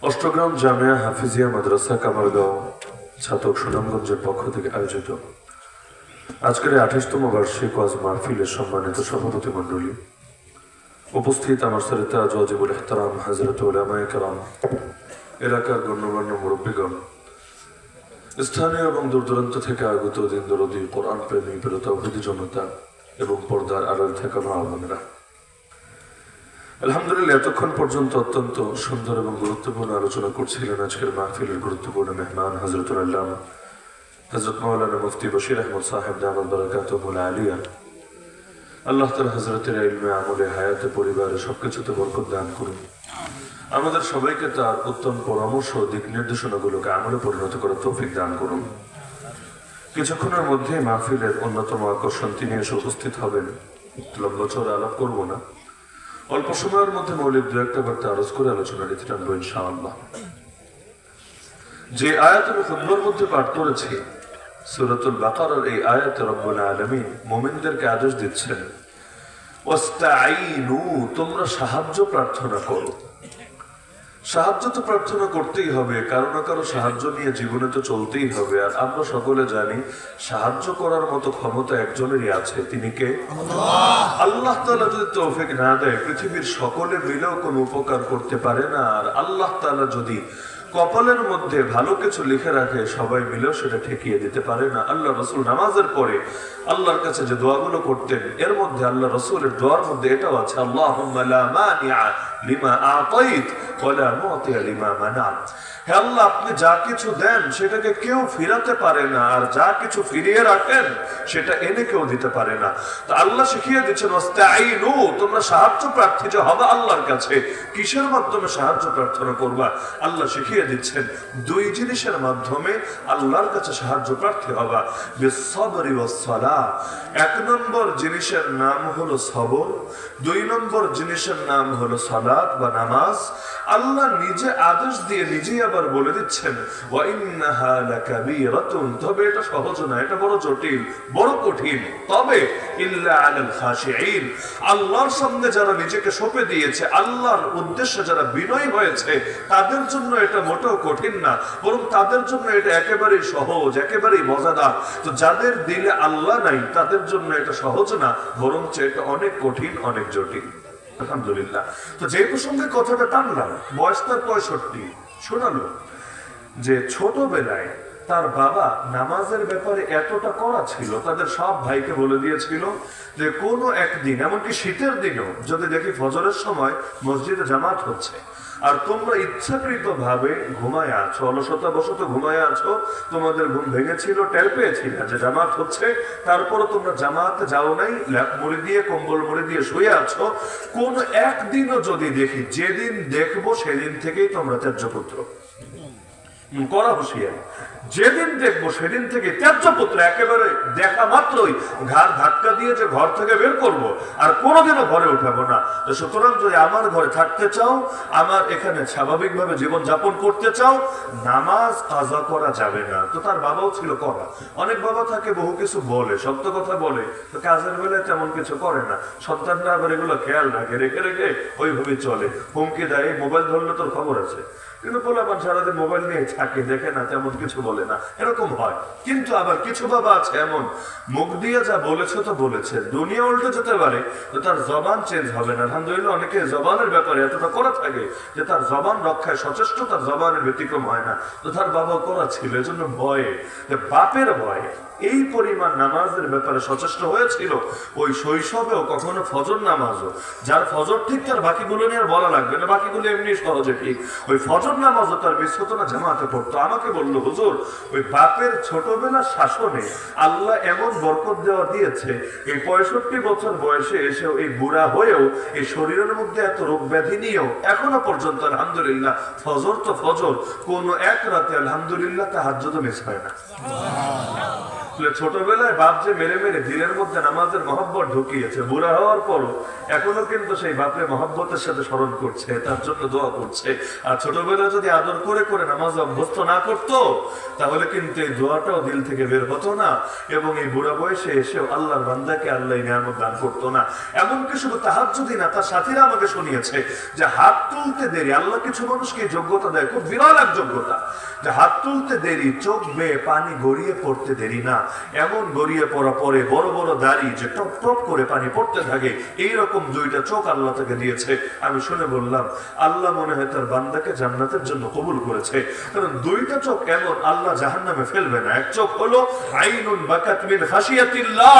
অষ্টগ্রাম জামিয়া হাফিজিয়া মাদ্রাসা কামারগাঁও ছাতক সুনামগঞ্জের পক্ষ থেকে আয়োজিত আজকের 28তম বার্ষিক ওয়াজ মাহফিলের সম্মানিত সভাপতি মণ্ডলী, উপস্থিত আমার সরিতা ওয়াজিবুল ইহতারাম হযরত উলামায়ে কেরাম, এলাকার গণ্যমান্য মুরব্বীগণ, স্থানীয় এবং দূরদূরান্ত থেকে আগত দিন দরদি কোরআন প্রেমী তাওহীদি জনতা এবং পর্দার আড়াল থাকা মা বোনেরা, আলহামদুলিল্লাহ এতক্ষণ পর্যন্ত অত্যন্ত সুন্দর এবং গুরুত্বপূর্ণ আলোচনা করছিলেন আজকের মাহফিলের গুরুত্বপূর্ণ মেহমান হযরতুল আল্লামা হযরত মাওলানা মুফতি বশির আহমদ সাহেব দামাত বারাকাতুহুল আলিয়া। আল্লাহ তাআলা হযরতের ইলমে, আমলে, হায়াতে, পরিবারে সবকিছুতে বরকত দান করুন। আমাদের সবাইকে তার উত্তম পরামর্শ ও দিক নির্দেশনাগুলোকে আমলে পরিণত করার তৌফিক দান করুন। কিছুক্ষণের মধ্যে মাহফিলের অন্যতম আকর্ষণ তিনি এসে উপস্থিত হবেন। লম্বা চড়া আলাপ করবো না, অল্প সময়ের মধ্যে মৌলিক দু একটা বার্তা আলোচ করে আলোচনা নীতি টানবো ইনশাআল্লাহ। যে আয়াত আমি খুতবার মধ্যে পাঠ করেছি, সূরাতুল বাকারার এই আয়াতে রব্বুল আলামিন মুমিনদেরকে আদেশ দিচ্ছেন, ওয়াস্তাঈনু, তোমরা সাহায্য প্রার্থনা করো। সাহায্য তো প্রার্থনা করতেই হবে, কারো না কারো সাহায্য নিয়ে জীবনে তো চলতেই হবে। আর আমরা সকলে জানি সাহায্য করার মতো ক্ষমতা একজনেরই আছে, তিনি কে? আল্লাহ তাআলা যদি তৌফিক না দেয়, পৃথিবীর সকলে মিলেও কোনো উপকার করতে পারে না। আর আল্লাহ তাআলা যদি কপালের মধ্যে ভালো কিছু লিখে রাখে, সবাই মিলেও সেটা ঠেকিয়ে দিতে পারে না। আল্লাহ রাসূল নামাজের পরে আল্লাহর কাছে যে দোয়াগুলো করতেন, এর মধ্যে আল্লাহ রাসূলের দোয়ার মধ্যে এটাও আছে, আল্লাহুম্মা লা মানিআ লিমা আতাইত ওয়া লা মুতিআ লিমা মানাত। হে আল্লাহ, আপনি যা কিছু দেন সেটাকে কেউ ফিরাতে পারে না, আর যা কিছু ফিরিয়ে রাখেন সেটা এনে কেউ দিতে পারে না। তো আল্লাহ শিখিয়ে দিচ্ছেন, ওয়াস্তাঈনু, তোমরা সাহায্য প্রার্থী যে হবে আল্লাহর কাছে। কিসের মাধ্যমে সাহায্য প্রার্থনা করবা? আল্লাহ শিখিয়ে দিচ্ছেন দুই জিনিসের মাধ্যমে আল্লাহর কাছে সাহায্য প্রার্থী হবা। বিসসবরি ওয়াসসালাহ, এক নম্বর জিনিসের নাম হলো সবর, দুই নম্বর জিনিসের নাম হলো সালাত বা নামাজ। আল্লাহ নিজে আদেশ দিয়ে নিজেই আবার বলে দিচ্ছেন, ওয়া ইন্নাহা লাকাবীরাতুন, তবে এটা সহজ না, এটা বড় জটিল, বড় কঠিন। তবে ইল্লা আলাল খাশিঈন, আল্লাহর সামনে যারা নিজেকে সঁপে দিয়েছে, আল্লাহর উদ্দেশ্যে যারা বিনয়ী হয়েছে, তাদের জন্য এটা মোটেও কঠিন না, বরং তাদের জন্য এটা একেবারেই সহজ, একেবারেই মজাদার। তো যাদের দিলে আল্লাহ নাই, তাদের জন্য এটা সহজ না, বরং এটা অনেক কঠিন, অনেক জটিল। আলহামদুলিল্লাহ। তো যে প্রসঙ্গে কথাটা টানলাম, বয়স তার 65, শোনালো যে ছোটবেলায় তার বাবা নামাজের ব্যাপারে এতটা কড়া ছিল, তাদের সব ভাইকে বলে দিয়েছিল যে কোনো একদিন, এমনকি শীতের দিনও, যদি দেখি ফজরের সময় মসজিদে জামাত হচ্ছে আর তোমরা ইচ্ছাকৃত ভাবে ঘুমায় আছো, অলসতা বশত ঘুমায় আছো, তোমাদের ঘুম ভেঙেছিল, টের পেয়েছিল যে জামাত হচ্ছে, তারপরও তোমরা জামাতে যাও নাই, ল্যাপ মুড়ি দিয়ে, কম্বল মুড়ি দিয়ে শুয়ে আছো, কোন একদিনও যদি দেখি, যেদিন দেখবো সেদিন থেকেই তোমরা ত্যায্যপুত্র। করা হুঁশিয়ারি, যেদিন দেখবো সেদিন থেকে ত্যায্যপুত্র, একেবারে দেখা মাত্রই ঘাড় ধাক্কা দিয়ে যে ঘর থেকে বের করব, আর কোনোদিনও ঘরে উঠাবো না। তো সুতরাং যদি আমার ঘরে থাকতে চাও, আমার এখানে স্বাভাবিকভাবে জীবন যাপন করতে চাও, নামাজ কাজা করা যাবে না। তো তার বাবাও ছিল করা। অনেক বাবা থাকে বহু কিছু বলে, শক্ত কথা বলে, তো কাজের বেলায় তেমন কিছু করে না। সন্তানরা আবার এগুলো খেয়াল রাখে, রেখে রেখে ওইভাবে চলে, হুমকি দেয়, মোবাইল ধরলে তোর খবর আছে। কিন্তু পোলাপান সারাদিন মোবাইল নিয়ে থাকে, দেখে না, তেমন কিছু বলে না, এরকম হয়। কিন্তু আবার কিছু বাবা আছে এমন, মুখ দিয়ে যা বলেছে তো বলেছে, দুনিয়া উল্টে যেতে পারে, তো তার জবান চেঞ্জ হবে না। আলহামদুলিল্লাহ, অনেকে জবানের ব্যাপারে এতটা করা থাকে যে তার জবান রক্ষায় সচেষ্ট, তার জবানের ব্যতিক্রম হয় না। তো তার বাবা করা ছিল, এজন্য ভয়ে, বাপের ভয়ে এই পরিমাণ নামাজের ব্যাপারে সচেষ্ট হয়েছিল। ওই শৈশবেও কখনো ফজর নামাজও, যার ফজর ঠিক, তার বাকিগুলো নিয়ে আর বলা লাগবে না, বাকিগুলো এমনি সহজে ঠিক, ওই ফজর নামাজও তার মিস হতো না, জামাতে পড়তো। আমাকে বললো, হুজুর, ওই বাপের ছোটবেলার শাসনে আল্লাহ এমন বরকত দেওয়া দিয়েছে, এই 65 বছর বয়সে এসেও, এই বুড়া হয়েও, এই শরীরের মধ্যে এত রোগ ব্যাধি নিয়েও এখনো পর্যন্ত আলহামদুলিল্লাহ ফজর তো ফজর, কোনো এক রাতে আলহামদুলিল্লাহ তাহাজ্জুদ মিস হয় না। ছোটবেলায় বাপ যে মেরে মেরে দিলের মধ্যে নামাজের মহব্বত ঢুকিয়েছে, বুড়া হওয়ার পরও এখনো কিন্তু সেই বাপরে মহব্বতের সাথে স্মরণ করছে, তার জন্য দোয়া করছে। আর ছোটবেলায় যদি আদর করে করে নামাজ অভ্যস্ত না করতো তাহলে কিন্তু এই দোয়াটাও দিল থেকে বের হতো না, এবং এই বুড়া বয়সে এসেও আল্লাহর বান্দাকে আল্লাহ নিয়ামত দান করতো না। এমনকি শুধু তাহাজ্জুদই না, তার সাথীরা আমাকে শুনিয়েছে যে হাত তুলতে দেরি, আল্লাহ কিছু মানুষকে যোগ্যতা দেয়, খুব বিরল এক যোগ্যতা, যে হাত তুলতে দেরি, চোখ বেয়ে পানি গড়িয়ে পড়তে দেরি না। এমন গড়িয়ে পড়া পরে বড় বড় দাড়ি যে টপ টপ করে পানি পড়তে থাকে, এইরকম দুইটা চোখ আল্লাহ তাকে দিয়েছে। আমি শুনে বললাম আল্লাহ মনে হয় তার বান্দাকে জান্নাতের জন্য কবুল করেছে, কারণ দুইটা চোখ এমন আল্লাহ জাহান্নামে ফেলবে না। এক চোখ হলো আইনুন বাকাত মিন খাশিয়াতিল্লাহ,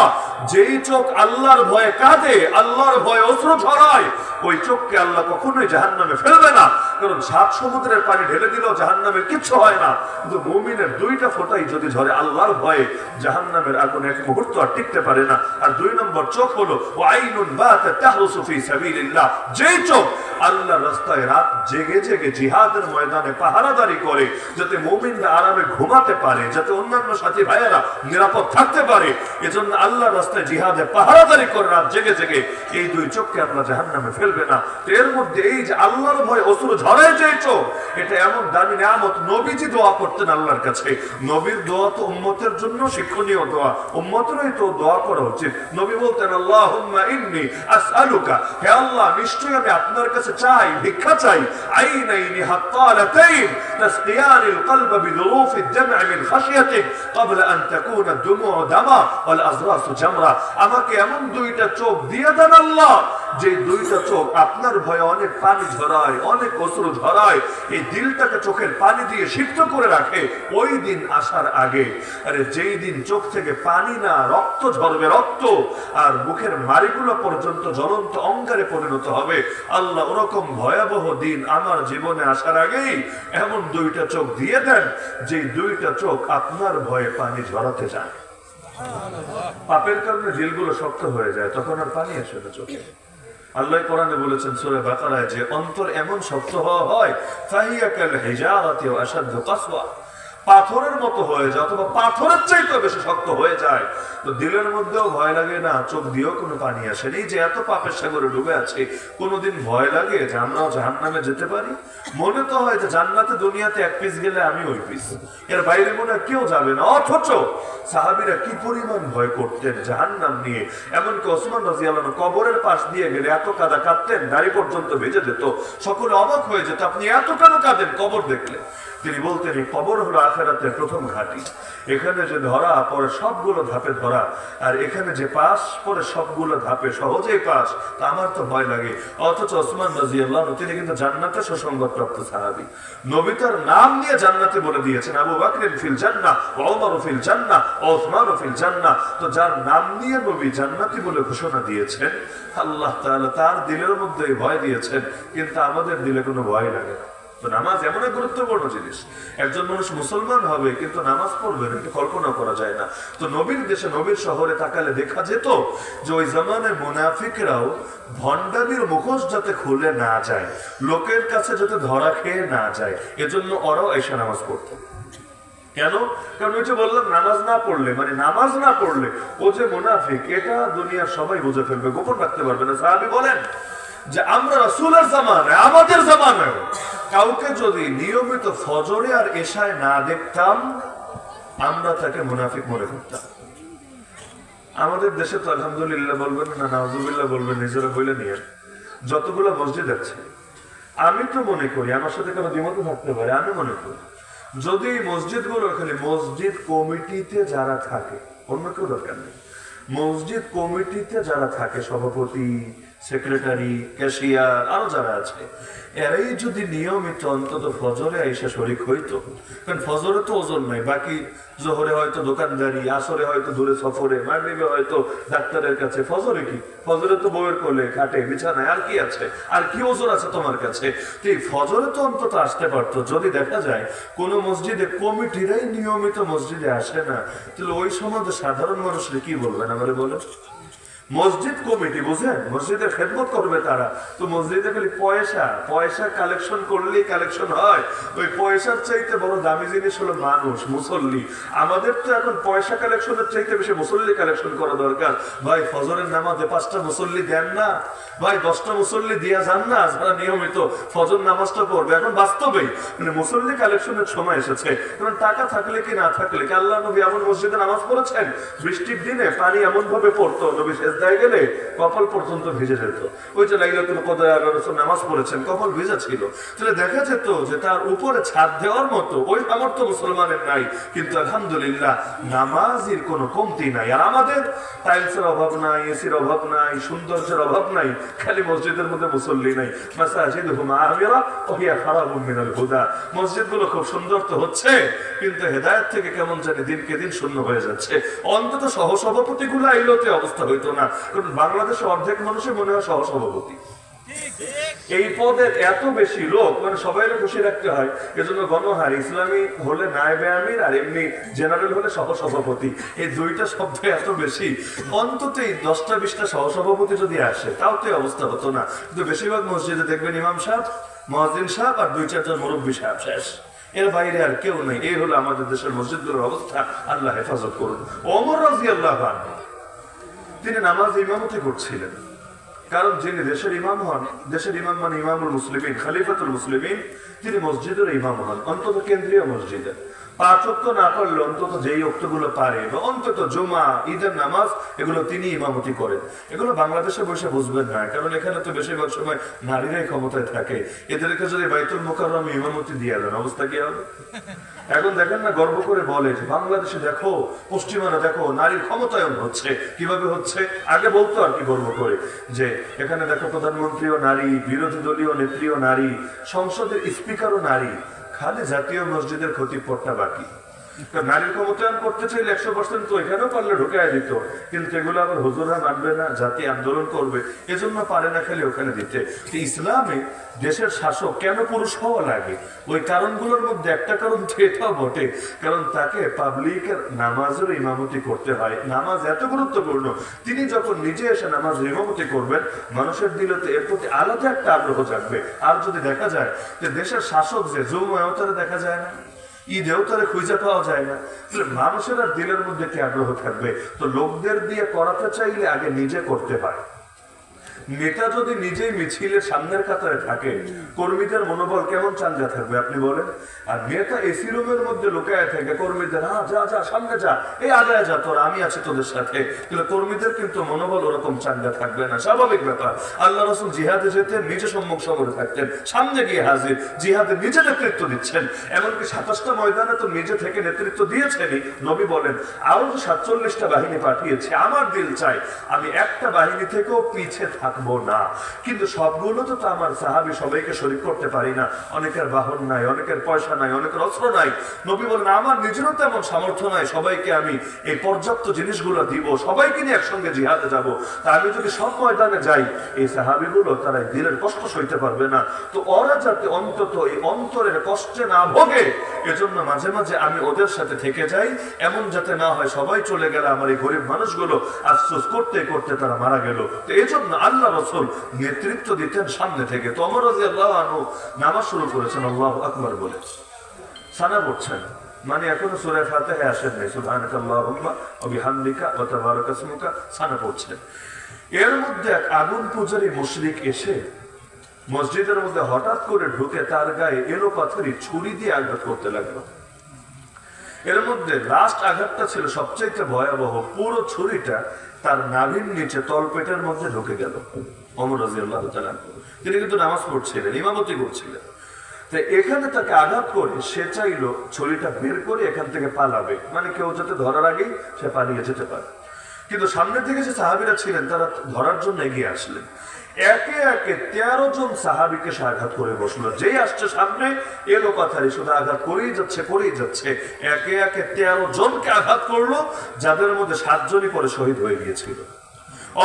যেই চোখ আল্লাহর ভয়ে কাঁদে, আল্লাহর ভয়ে অশ্রু ঝরায়, ওই চোখকে আল্লাহ কখনোই জাহান্নামে ফেলবে না, কারণ 7 সমুদ্রের পানি ঢেলে দিলেও জাহান্নামের কিচ্ছু হয় না। কিন্তু মুমিনের দুইটা ফোঁটাই যদি ঝরে আল্লাহর ভয়ে, জাহান্নামের আগুন এক মুহূর্ত আর টিকতে পারে না। আর 2 নম্বর চোখ হলো ওয়াইনুন বাতাত তাহরুসু ফি সাবিলিল্লাহ, যেই চোখ আল্লাহর রাস্তায় রাত জেগে জেগে জিহাদের ময়দানে পাহারাদারি করে, যাতে মুমিনরা আরামে ঘুমাতে পারে, যাতে অন্যান্য সাথী ভাইয়েরা নিরাপদ থাকতে পারে, এজন্য আল্লাহর রাস্তায় জিহাদে পাহারাদারি করে রাত জেগে জেগে, এই 2 চোখকে আল্লাহ জাহান্নামে ফেলবে না। তো এর মধ্যে এই যে আল্লাহর ভয় অশ্রু ঝরায় যে চোখ, এটা এমন দামি নিয়ামত। নবীজি দোয়া করতেন আল্লাহর কাছে, নবীর দোয়া তো উম্মতের জন্য শিক্ষণীয় দোয়া, উম্মতেরই তো দোয়া করা উচিত। নবী বলতেন আল্লাহুম্মা ইন্নী আসআলুকা, হে আল্লাহ নিশ্চয়ই আমি আপনার কাছে চাই, ভিক্ষা চাই, আইনাইনি হাত্তালাতাইন তাসকিয়ানিল কলব বিদুরুফিদ জাম'i মিন খাশিয়াতিক ক্বাবলা আন তাকুনা দুমু দামা ওয়াল আযরাসু জামরা, আমাকে এমন 2টা চোখ দিয়ে দেন আল্লাহ, যে 2টা চোখ আপনার ভয়ে অনেক পানি ঝরায়, অনেক অশ্রু ঝরায়, এই দিলটাকে চোখের পানি দিয়ে সিক্ত করে রাখে ওই দিন আসার আগে। আরে যেই দিন চোখ থেকে পানি না রক্ত ঝরবে, রক্ত আর মুখের মাড়িগুলো পর্যন্ত জ্বলন্ত অঙ্গারে পরিণত হবে, আল্লাহ ওরকম ভয়াবহ দিন আমার জীবনে আসার আগেই এমন 2টা চোখ দিয়ে দেন, যে 2টা চোখ আপনার ভয়ে পানি ঝরাতে যায়। পাপের কারণে দিলগুলো শক্ত হয়ে যায়, তখন আর পানি আসে না চোখে। আল্লাহ কোরআনে বলেছেন সূরা বাকারায় যে অন্তর এমন শক্ত হওয়া হয়, ফাহিয়া কাল হিজারাতি ওয়া আশাদ্দু কাসওয়া, পাথরের মতো হয়ে যায়, অথবা পাথরের চাইতে বেশি শক্ত হয়ে যায়। তো দিলের মধ্যেও ভয় লাগে না, চোখ দিয়েও কোনো পানি আসেনি, যে এত পাপের সাগরে ডুবে আছে, কোনোদিন ভয় লাগে যে আমরাও জাহান্নামে যেতে পারি? মনে তো হয় যে জান্নাতে দুনিয়াতে 1 পিস গেলে আমি ওই পিস, এর বাইরে মনে হয় কেউ যাবে না। অথচ সাহাবীরা কি পরিমাণ ভয় করতেন জাহান্নাম নিয়ে, এমনকি ওসমান রাদিয়াল্লাহু আনহু কবরের পাশ দিয়ে গেলে এত কাঁদা কাঁদতেন, দাড়ি পর্যন্ত ভেজে যেত, সকলে অবাক হয়ে যেত, আপনি এত কেন কাঁদেন কবর দেখলে? তিনি বলতেন এই কবর হলো আখিরাতের প্রথম ঘাঁটি, এখানে যে ধরা পরে সবগুলো ধাপে ধরা, আর এখানে যে পাস পরে সবগুলো ধাপে সহজেই পাস, তা আমার তো ভয় লাগে। অথচ ওসমান রাদিয়াল্লাহু আনহু তিনি কিন্তু জান্নাতে সুসংবাদপ্রাপ্ত সাহাবী, নবী তার নাম নিয়ে জান্নাতে বলে দিয়েছেন, আবু বকর ফিল জান্নাহ ওয়া ওমর ফিল জান্নাহ ওয়া উসমান ফিল জান্নাহ। তো যার নাম নিয়ে নবী জান্নাতি বলে ঘোষণা দিয়েছেন, আল্লাহ তাআলা তার দিলের মধ্যে ভয় দিয়েছেন, কিন্তু আমাদের দিলে কোনো ভয় লাগে না। তো নামাজ এমন এক গুরুত্বপূর্ণ জিনিস, একজন মানুষ মুসলমান হবে কিন্তু নামাজ পড়বে না, এটা কল্পনা করা যায় না। তো নবীর দেশে, নবীর শহরে তাকালে দেখা যেত যে ওই জামানায় মুনাফিকরাও ভণ্ডামির মুখোশ যাতে খুলে না যায়, লোকের কাছে যাতে ধরা খেয়ে না যায়, এজন্য ওরাও এসে নামাজ পড়তো। কেন? কারণ ওই যে বললাম নামাজ না পড়লে, মানে নামাজ না পড়লে ও যে মুনাফিক, এটা দুনিয়ার সবাই বুঝে ফেলবে, গোপন রাখতে পারবে না। সাহাবী বলেন যে আমরা রাসূলের জামানায়, আমাদের জামানায় কাউকে যদি নিয়মিত ফজরে আর এশায় না দেখতাম, আমরা তাকে মুনাফিক মনে করতাম। আমাদের দেশে তো আলহামদুলিল্লাহ বলবেন না, নাউজুবিল্লাহ বলবেন, নিজেরা বলে নিয়ে যতগুলো মসজিদ আছে, আমি তো মনে করি, আমার সাথে কোনো দ্বিমত থাকতে পারে, আমি মনে করি যদি মসজিদগুলো খালি মসজিদ কমিটিতে যারা থাকে, অন্য কেউ দরকার নেই, মসজিদ কমিটিতে যারা থাকে, সভাপতি, সেক্রেটারি, ক্যাশিয়ার, আরো যারা আছে, এরাই যদি নিয়মিত অন্তত ফজরে এসে শরীক হইতো, কারণ ফজরে তো ওজন নাই, বাকি জোহরে হয়তো দোকানদারি, আসরে হয়তো দূরে সফরে, মাগরিবে হয়তো ডাক্তারের কাছে, ফজরে কি? ফজরে তো বউয়ের কোলে, খাটে, বিছানায়, আর কি আছে? আর কি ওজন আছে তোমার কাছে? তো এই ফজরে তো অন্তত আসতে পারতো। যদি দেখা যায় কোন মসজিদে কমিটিরাই নিয়মিত মসজিদে আসে না, তাহলে ওই সময় সাধারণ মানুষরা কি বলবেন আমারে বলে? মসজিদ কমিটি বুঝেন, মসজিদের খেদমত করবে তারা, তো মসজিদে খালি পয়সা পয়সা কালেকশন করলেই কালেকশন হয়। ওই পয়সার চাইতে বড় দামি জিনিস হলো মানুষ, মুসল্লি। আমাদের তো এখন পয়সা কালেকশনের চাইতে বেশি মুসল্লি কালেকশন করা দরকার। ভাই ফজরের নামাজে 5টা মুসল্লি দেন না ভাই, 10টা মুসল্লি দিয়া যান না, যারা নিয়মিত ফজর নামাজটা পড়বে। এখন বাস্তবেই মানে মুসল্লি কালেকশনের সময় এসেছে। কারণ টাকা থাকলে কি না থাকলে কি, আল্লাহ নবী এমন মসজিদে নামাজ পড়েছেন বৃষ্টির দিনে পানি এমন ভাবে পড়তো, নবী সেজদায় গেলে কপাল পর্যন্ত ভিজে যেত। ওই যে লাইলাতুল কদর রাসূল নামাজ পড়েছেন, কপাল ভিজা ছিল। তাহলে দেখা যেত যে তার উপরে ছাদ দেওয়ার মতো ওই সামর্থ্য মুসলমানের নাই। কিন্তু আলহামদুলিল্লাহ নামাজের কোনো কমতি নাই। আর আমাদের টাইলসের অভাব নাই, এসির অভাব নাই, সৌন্দর্যের অভাব নাই, খালি মসজিদের মধ্যে মুসল্লি নাই। মাসাজিদুহুম আমিরা ওয়া হিয়া খারাবুম মিনাল হুদা। মসজিদগুলো খুব সুন্দর তো হচ্ছে, কিন্তু হেদায়েত থেকে কেমন জানি দিনকে দিন শূন্য হয়ে যাচ্ছে। অন্তত সহসভাপতিগুলো আইলতে অবস্থা হইতো না, কারণ বাংলাদেশে অর্ধেক মানুষই মনে হয় সহসভাপতি। এই পদের এত বেশি লোক, মানে সবাই খুশি রাখতে হয়, এজন্য গণহার ইসলামী হলে নায়েবে আমির আর এমনি জেনারেল হলে সহসভাপতি, এই দুইটা শব্দ এত বেশি। অন্তত 10টা 20টা সহসভাপতি যদি আসে তাও তো অবস্থা হতো না। কিন্তু বেশিরভাগ মসজিদে দেখবেন ইমাম সাহেব, মুয়াজ্জিন সাহেব আর 2-4 জন মুরব্বী সাহেব, শেষ। এর বাইরে আর কেউ নেই। এই হলো আমাদের দেশের মসজিদগুলোর অবস্থা। আল্লাহ হেফাজত করুন। ওমর রাদিয়াল্লাহু আনহু তিনি নামাজ ইমামতি করছিলেন, কারণ যিনি দেশের ইমাম হন, দেশের ইমাম মানে ইমামুল মুসলিমিন, খলিফাতুল মুসলিমিন, তিনি মসজিদের ইমাম হন, অন্তত কেন্দ্রীয় মসজিদে। 5 ওয়াক্ত না পারলে অন্তত যেই ওয়াক্তগুলো পারে, বা অন্তত জুমা, ঈদের নামাজ, এগুলো তিনি ইমামতি করেন। এগুলো বাংলাদেশে বসে বুঝবেন না, কারণ এখানে তো বেশিরভাগ সময় নারীরাই ক্ষমতায় থাকে। এদেরকে যদি বাইতুল মুকাররমে ইমামতি দিয়ে দেন, অবস্থা কি হবে? এখন দেখেন না, গর্ব করে বলে যে বাংলাদেশে দেখো, পশ্চিমারা দেখো, নারীর ক্ষমতায়ন হচ্ছে। কিভাবে হচ্ছে? আগে বলতো আর কি গর্ব করে যে এখানে দেখো প্রধানমন্ত্রীও নারী, বিরোধী দলীয় নেত্রীও নারী, সংসদের স্পিকারও নারী, খালি জাতীয় মসজিদের খতিবপদটা বাকি। নারীর ক্ষমতায়ন করতে চাইলে 100% তো এখানেও পারলে ঢুকায় দিত, কিন্তু এগুলো আবার হুজুররা মানবে না, জাতি আন্দোলন করবে, এজন্য পারে না খালি ওখানে দিতে। ইসলামে দেশের শাসক কেন পুরুষ হওয়া লাগে, ওই কারণগুলোর মধ্যে একটা কারণ তো এটাও বটে, কারণ তাকে পাবলিকের নামাজের ইমামতি করতে হয়। নামাজ এত গুরুত্বপূর্ণ, তিনি যখন নিজে এসে নামাজের ইমামতি করবেন, মানুষের দিলে তো এর প্রতি আলাদা একটা আগ্রহ জাগবে। আর যদি দেখা যায় যে দেশের শাসক যে জুমায়ও তারা দেখা যায় না, ঈদেও তারা খুঁজে পাওয়া যায় না, তাহলে মানুষের আর দিলের মধ্যে কি আগ্রহ থাকবে? তো লোকদের দিয়ে করাতে চাইলে আগে নিজে করতে হয়। নেতা যদি নিজেই মিছিলের সামনের কাতারে থাকে, কর্মীদের মনোবল কেমন চাঙ্গা থাকবে আপনি বলেন? আর নেতা এসি রুমের মধ্যে লুকায় থাকে, কর্মীদের যা যা সামনে যা, এই আগায় যা, তোর আমি আছি তোদের সাথে, তাহলে কর্মীদের কিন্তু মনোবল ওরকম চাঙ্গা থাকবে না। স্বাভাবিক ব্যাপার। আল্লাহ রাসূল জিহাদে যেতেন, নিজে সম্মুখ সমরে থাকতেন, সামনে গিয়ে হাজির, জিহাদে নিজে নেতৃত্ব দিচ্ছেন। এমনকি 27টা ময়দানে তো নিজে থেকে নেতৃত্ব দিয়েছেনই। নবী বলেন আরো যে 47টা বাহিনী পাঠিয়েছে, আমার দিল চাই আমি একটা বাহিনী থেকেও পিছে থাকবো না। কিন্তু সবগুলো তো আমার সাহাবী সবাইকে শরীক করতে পারি না, অনেকের বাহন নাই, অনেকের পয়সা নাই, অনেকের অস্ত্র নাই। নবী বলেন আমার নিজেরও তেমন সামর্থ্য নাই সবাইকে আমি এই পর্যাপ্ত জিনিসগুলো দিব, সবাইকে নিয়ে একসঙ্গে জিহাদে যাব। তা আমি যদি সব ময়দানে যাই, এই সাহাবীগুলো তারা দিলের কষ্ট সইতে পারবে না। তো ওরা যাতে অন্তত এই অন্তরের কষ্টে না ভোগে, এজন্য মাঝে মাঝে আমি ওদের সাথে থেকে যাই, এমন যাতে না হয় সবাই চলে গেলে আমার এই গরিব মানুষগুলো আফসোস করতে করতে তারা মারা গেল। তো এই জন্য আল্লাহ রাসূল নেতৃত্ব দিতেন সামনে থেকে। তো ওমর রাদিয়াল্লাহু আনহু নামাজ শুরু করেছেন আল্লাহু আকবার বলে, সানা পড়ছেন, মানে এখনো সূরা ফাতিহা আসেন নাই, সুবহানাকাল্লাহুম্মা ওয়া বিহামদিকা ওয়া তাবারাকা ইসমুকা, সানা পড়ছেন। এর মধ্যে এক আগুন পূজারী মুশরিক এসে মসজিদের মধ্যে হঠাৎ করে ঢুকে তার গায়ে এলো পাথরি ছুরি দিয়ে আঘাত করতে লাগলো। এর মধ্যে লাস্ট আঘাতটা ছিল সবচেয়ে ভয়াবহ, পুরো ছুরিটা তার নাভির নিচে তলপেটের মধ্যে ঢুকে গেল। ওমর রাদিয়াল্লাহু তাআলা তিনি কিন্তু নামাজ পড়ছিলেন, ইমামতি করছিলেন, তাই এখানে তাকে আঘাত করে সে চাইলো ছুরিটা বের করে এখান থেকে পালাবে, মানে কেউ যাতে ধরার আগেই সে পালিয়ে যেতে পারে। কিন্তু সামনে থেকে যে সাহাবীরা ছিলেন তারা ধরার জন্য এগিয়ে আসলেন। একে একে 13 জন সাহাবীকে সে আঘাত করে বসলো। যেই আসছে সামনে এলো পাথারি শুধু আঘাত করেই যাচ্ছে। একে একে 13 জনকে আঘাত করলো, যাদের মধ্যে 7 জনই পরে শহীদ হয়ে গিয়েছিল।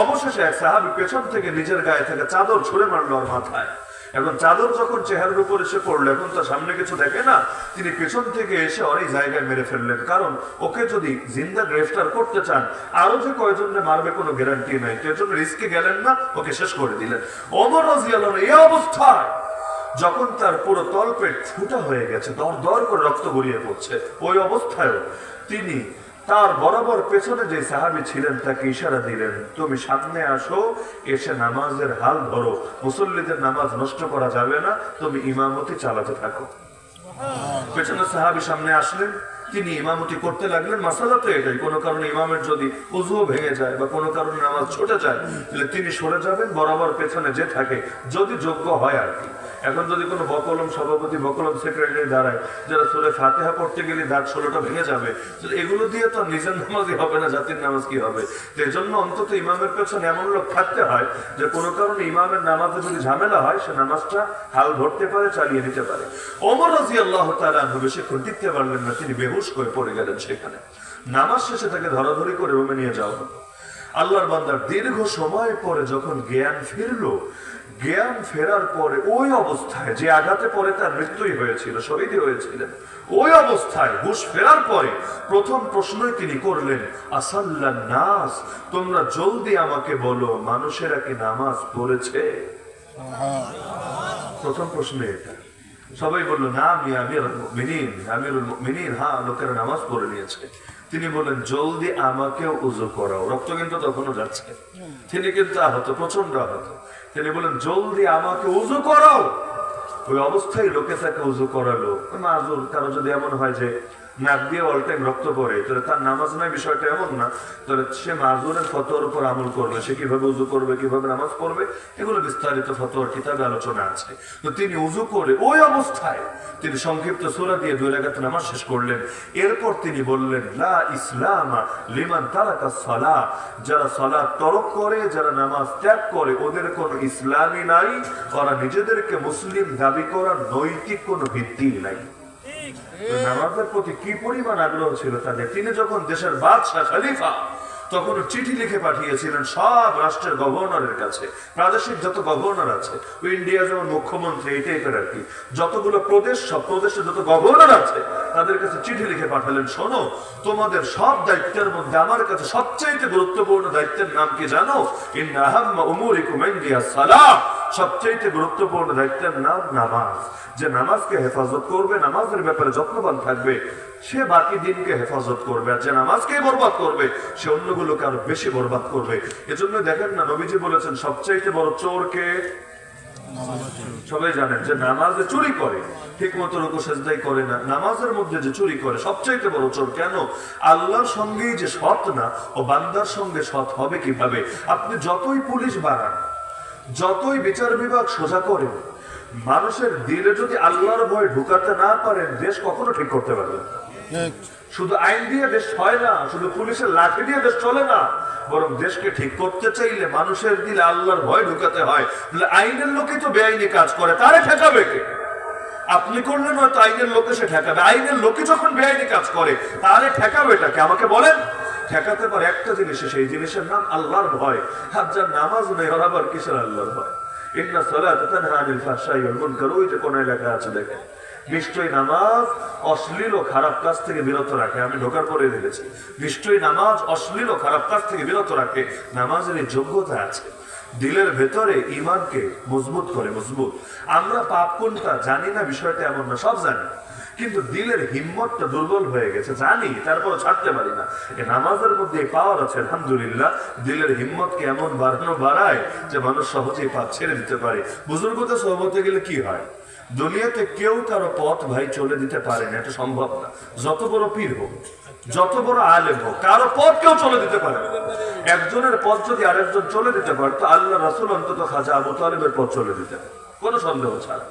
অবশেষে এক সাহাবী পেছন থেকে নিজের গায়ে থেকে চাদর ছুঁড়ে মারলো আর মাথায়। এখন চাদর যখন চেহারার উপর এসে পড়লো, এখন তার সামনে কিছু দেখে না, তিনি পেছন থেকে এসে অনেক জায়গায় মেরে ফেললেন। কারণ ওকে যদি জিন্দা গ্রেফতার করতে চান, আরো যে কয়জনে মারবে কোনো গ্যারান্টি নাই, তো এর জন্য রিস্কে গেলেন না, ওকে শেষ করে দিলেন। ওমর রাদিয়াল্লাহু আনহু এই অবস্থায় যখন তার পুরো তলপেট ফুটা হয়ে গেছে, দর দর করে রক্ত গড়িয়ে পড়ছে, ওই অবস্থায় তিনি তার বরাবর পেছনে যে সাহাবী ছিলেন তাকে ইশারা দিলেন, তুমি সামনে আসো, এসে নামাজের হাল ধরো, মুসল্লিদের নামাজ নষ্ট করা যাবে না, তুমি ইমামতি চালাতে থাকো। পেছনে সাহাবী সামনে আসলেন, তিনি ইমামতি করতে লাগলেন। মাসালা তো এটাই, কোনো কারণে ইমামের যদি উযু ভেঙে যায় বা কোনো কারণে নামাজ ছুটে যায়, তাহলে তিনি সরে যাবেন, বরাবর পেছনে যে থাকে, যদি যোগ্য হয় আর কি। এখন যদি কোনো বকলম সভাপতি, বকলম সেক্রেটারি দাঁড়ায়, যারা সূরা ফাতিহা পড়তে গেলে দাঁত 16টা ভেঙে যাবে, এগুলো দিয়ে তো নিজের নামাজই হবে না, জাতির নামাজ কি হবে? এর জন্য অন্তত ইমামের পেছনে এমন লোক থাকতে হয় যে কোনো কারণে ইমামের নামাজে যদি ঝামেলা হয়, সে নামাজটা হাল ধরতে পারে, চালিয়ে নিতে পারে। ওমর রাদিয়াল্লাহু তাআলা আনহু বেশিক্ষণ টিকতে পারলেন না, তিনি বেহুশ হয়ে পড়ে গেলেন সেখানে। নামাজ শেষে তাকে ধরাধরি করে রুমে নিয়ে যাওয়া হলো। আল্লাহর বান্দার দীর্ঘ সময় পরে যখন জ্ঞান ফিরলো, জ্ঞান ফেরার পরে ওই অবস্থায় যে আঘাতে পরে তার মৃত্যুই হয়েছিল, শহীদই হয়েছিলেন, ওই অবস্থায় হুশ ফেরার পরে প্রথম প্রশ্নই তিনি করলেন, আসাল্লান নাস, তোমরা জলদি আমাকে বলো, মানুষেরা কি নামাজ পড়েছে? প্রথম প্রশ্ন এটা। সবাই বললো, না আমিরুল মুমিনিন, হ্যাঁ লোকেরা নামাজ পড়ে নিয়েছে। তিনি বলেন, জলদি আমাকেও উযু করাও। রক্ত কিন্তু তখনও যাচ্ছে, তিনি কিন্তু আহত, প্রচন্ড আহত। তিনি বলেন, জলদি আমাকে উযু করাও। ওই অবস্থায় লোকে তাকে উযু করালো। মাযুর, কারো যদি এমন হয় যে নাক দিয়ে অল টাইম রক্ত পড়ে, তাহলে তার নামাজ নাই, বিষয়টা এমন না, তাহলে সে মাযুরের ফতোয়ার উপর আমল করবে, সে কিভাবে উযু করবে, কিভাবে নামাজ পড়বে, এগুলো বিস্তারিত ফতোয়ার কিতাবে আলোচনা আছে। তো তিনি উযু করে ওই অবস্থায় তিনি সংক্ষিপ্ত সূরা দিয়ে 2 রাকাত নামাজ শেষ করলেন। এরপর তিনি বললেন, লা ইসলামা লিমান তারাকা সালাহ, যারা সালাত তরক করে, যারা নামাজ ত্যাগ করে, ওদের কোনো ইসলামই নাই, ওরা নিজেদেরকে মুসলিম দাবি করার নৈতিক কোনো ভিত্তি নাই। নামাজের প্রতি কি পরিমাণ আগ্রহ ছিল তাদের! তিনি যখন দেশের বাদশাহ খলিফা, তখন চিঠি লিখে পাঠিয়েছিলেন সব রাষ্ট্রের গভর্নরের কাছে, প্রাদেশিক যত গভর্নর আছে, ইন্ডিয়া যেমন মুখ্যমন্ত্রী এই টাইপের আর কি, যতগুলো প্রদেশ, সব প্রদেশে যত গভর্নর আছে, তাদের কাছে চিঠি লিখে পাঠালেন, শোনো, তোমাদের সব দায়িত্বের মধ্যে আমার কাছে সবচেয়ে গুরুত্বপূর্ণ দায়িত্বের নাম কি জানো? ইন্না আহাম্মা উমুরিকুম ইনদিয়াস সালাহ, সবচেয়ে গুরুত্বপূর্ণ দায়িত্বের নাম নামাজ। যে নামাজকে হেফাজত করবে, নামাজের ব্যাপারে যত্নবান থাকবে, সে বাকি দিনকে হেফাজত করবে। আর যে নামাজকে বরবাদ করবে, সে অন্যগুলোকে আরো বেশি বরবাদ করবে। এজন্য দেখেন না, নবীজি বলেছেন সবচাইতে বড় চোরকে, সবাই জানেন যে নামাজে চুরি করে, ঠিক মতো রুকু সেজদাই করে না, নামাজের মধ্যে যে চুরি করে, সবচাইতে বড় চোর। কেন? আল্লাহর সঙ্গেই যে সৎ না, ও বান্দার সঙ্গে সৎ হবে কিভাবে? আপনি যতই পুলিশ বাড়ান, যতই বিচার বিভাগ সোজা করেন, মানুষের দিলে যদি আল্লাহর ভয় ঢুকাতে না পারেন, দেশ কখনো ঠিক করতে পারবেন না। শুধু আইন দিয়ে দেশ হয় না, শুধু পুলিশের লাঠি দিয়ে দেশ চলে না, বরং দেশকে ঠিক করতে চাইলে মানুষের দিলে আল্লাহর ভয় ঢুকাতে হয়। আইনের লোকই তো বেআইনি কাজ করে, তারে ঠেকাবে কে? আপনি করলেন হয়তো আইনের লোকে সে ঠেকাবে, আইনের লোকে যখন বেআইনি কাজ করে, তারে ঠেকাবে এটাকে? আমাকে বলেন। ঠেকাতে পারে একটা জিনিসে, সেই জিনিসের নাম আল্লাহর ভয়। আর যার নামাজ নেই, ওর আবার কিসের আল্লাহর ভয়? ইন্না সালাতা তানহা আনিল ফাহশাই ওয়াল মুনকার, ওই যে কোন লেখা আছে দেখেন, নিশ্চয়ই নামাজ অশ্লীল ও খারাপ কাজ থেকে বিরত রাখে। আমি ঢোকার পরে দেখেছি, নিশ্চয়ই নামাজ অশ্লীল ও খারাপ কাজ থেকে বিরত রাখে। নামাজের এই যোগ্যতা আছে, দিলের ভেতরে ইমানকে মজবুত করে। মজবুত, আমরা পাপ কোনটা জানি না, বিষয়টা এমন না, সব জানি, কিন্তু দিলের হিম্মতটা দুর্বল হয়ে গেছে, জানি, তারপরে ছাড়তে পারি না। এই নামাজের মধ্যে পাওয়ার আছে, আলহামদুলিল্লাহ। দিলের হিম্মতকে এমন বাড়ায় যে মানুষ সহজেই পাপ ছেড়ে দিতে পারে। বুজুর্গদের সোহবতে গেলে কি হয়, দুনিয়াতে কেউ কারো পথ ভাই চলে দিতে পারে না, এটা সম্ভব না। যত বড় পীর হোক, যত বড় আলেম হোক, কারো পথ কেউ চলে দিতে পারে না। একজনের পথ যদি আরেকজন চলে দিতে পারে, তো আল্লাহ রাসূল অন্তত খাজা আবু তালেবের পথ চলে দিতে পারে, কোনো সন্দেহ ছাড়া।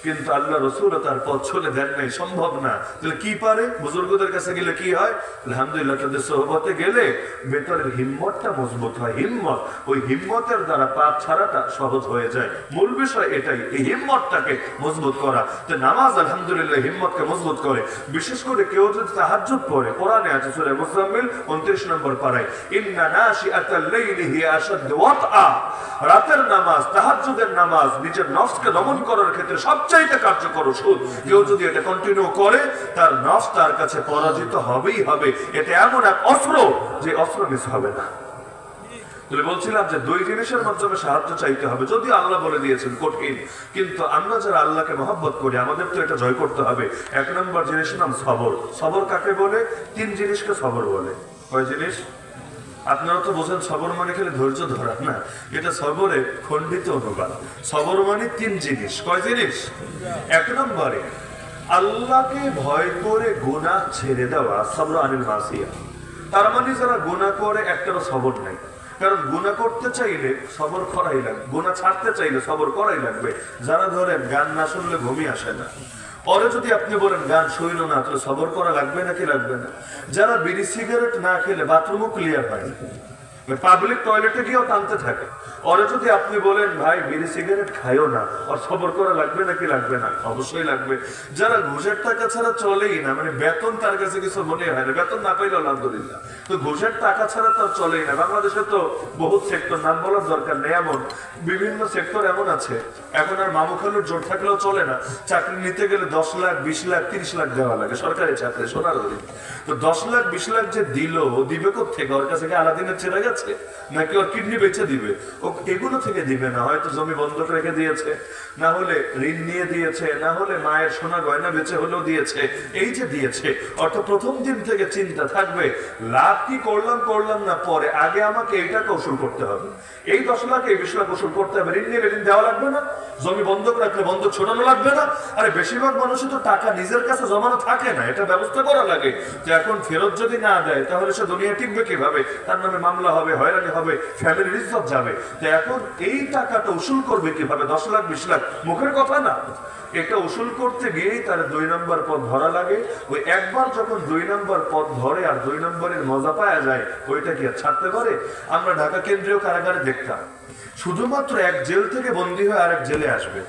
কিন্তু আল্লাহ রসুল তার পথ চলে দেন নাই, সম্ভব না। তাহলে কি পারে? বুজুর্গদের কাছে গেলে কি হয়? আলহামদুলিল্লাহ, তাদের সোহবতে গেলে ভেতরের হিম্মতটা মজবুত হয়। হিম্মত, ওই হিম্মতের দ্বারা পাপ ছাড়াটা সহজ হয়ে যায়। মূল বিষয় এটাই, এই হিম্মতটাকে মজবুত করা। তো নামাজ আলহামদুলিল্লাহ হিম্মতকে মজবুত করে। বিশেষ করে কেউ যদি তাহাজ্জুদ পড়ে, কোরআনে আছে সূরা মুজাম্মিল 29 নম্বর পারায়, ইন্না নাশিআতাল লাইলি হিয়া আশাদ্দু ওয়াতআ, রাতের নামাজ, তাহাজ্জুদের নামাজ নিজের নফসকে দমন করার ক্ষেত্রে সবচাইতে কার্যকর ওষুধ। কেউ যদি এটা কন্টিনিউ করে, তার নফস তার কাছে পরাজিত হবেই হবে। এটা এমন এক অস্ত্র যে অস্ত্র মিস হবে না। বলছিলাম যে দুই জিনিসের মাধ্যমে সাহায্য চাইতে হবে। যদি আল্লাহ বলে দিয়েছেন কঠিন, কিন্তু আমরা যারা আল্লাহকে মহব্বত করি আমাদের তো এটা জয় করতে হবে। এক নম্বর জিনিসের নাম সবর। সবর কাকে বলে? তিন জিনিসকে সবর বলে। কয় জিনিস? আপনারা তো বোঝেন সবর মানে খেলে ধৈর্য ধরা না, এটা সবরে খণ্ডিত অনুবাদ। সবর মানে তিন জিনিস। কয় জিনিস? এক নম্বরে আল্লাহকে ভয় করে গুনাহ ছেড়ে দেওয়া, সবর আনিল মাসিয়া। তার মানে যারা গুনাহ করে একটারও সবর নাই। কারণ গুনাহ করতে চাইলে সবর করাই লাগবে, গুনাহ ছাড়তে চাইলে সবর করাই লাগবে। যারা ধরেন গান না শুনলে ঘুমিয়ে আসে না, পরে যদি আপনি বলেন গান শুইল না, তাহলে সবর করা লাগবে নাকি লাগবে না? যারা বিড়ি সিগারেট না খেলে বাথরুমও ক্লিয়ার হয়, পাবলিক টয়লেটে গিয়েও টানতে থাকে, পরে যদি আপনি বলেন ভাই বিড়ি সিগারেট খাইও না, আর সবর করা লাগবে নাকি লাগবে না? অবশ্যই লাগবে। যারা ঘুষের টাকা ছাড়া চলেই না, মানে বেতন তার কাছে কিছু মনে হয় না, বেতন না পাইলে আলহামদুলিল্লাহ, তো ঘুষের টাকা ছাড়া তার চলেই না। বাংলাদেশে তো বহুত সেক্টর, নাম বলার দরকার নেই, এমন বিভিন্ন সেক্টর এমন আছে এখন আর মামু খালুর জোর থাকলেও চলে না। চাকরি নিতে গেলে 10 লাখ 20 লাখ 30 লাখ দেওয়া লাগে, সরকারি চাকরি, সোনার হরিণ। তো 10 লাখ 20 লাখ যে দিল, দিবে কোথেকে? ওর কাছে কি আলাদিনের ছেড়ে গেছে নাকি ওর কিডনি বেচে দিবে? ও এগুলো থেকে দিবে না, হয়তো জমি বন্ধক রেখে দিয়েছে, না হলে ঋণ নিয়ে দিয়েছে, না হলে মায়ের সোনা গয়না বেচে হলেও দিয়েছে। এই যে দিয়েছে, অর্থাৎ প্রথম দিন থেকে চিন্তা থাকবে লাভ কি করলাম না, পরে আগে আমাকে এইটা কৌশল করতে হবে, এই 10 লাখ এই 20 লাখ কৌশল করতে হবে। ঋণ নিয়ে ঋণ দেওয়া লাগবে না, জমি বন্ধক রাখলে বন্ধক ছোটানো লাগবে না। আরে বেশিরভাগ মানুষই তো টাকা নিজের কাছে জমানো থাকে না, এটা ব্যবস্থা করা লাগে যে এখন ফেরত যদি না দেয় তাহলে সে দুনিয়া টিকবে কিভাবে? তার নামে মামলা হবে, হয়রানি হবে, ফ্যামিলির ইজ্জত যাবে। তো এখন এই টাকাটা উসুল করবে কিভাবে? 10 লাখ 20 লাখ মুখের কথা না, এটা উসুল করতে গিয়েই তার 2 নম্বর পদ ধরা লাগে। ওই একবার যখন 2 নম্বর পদ ধরে আর 2 নম্বরের মজা পাওয়া যায়, ওইটা কি আর ছাড়তে পারে? আমরা ঢাকা কেন্দ্রীয় কারাগারে দেখতাম শুধুমাত্র এক জেল থেকে বন্দী হয়ে আরেক জেলে আসবে,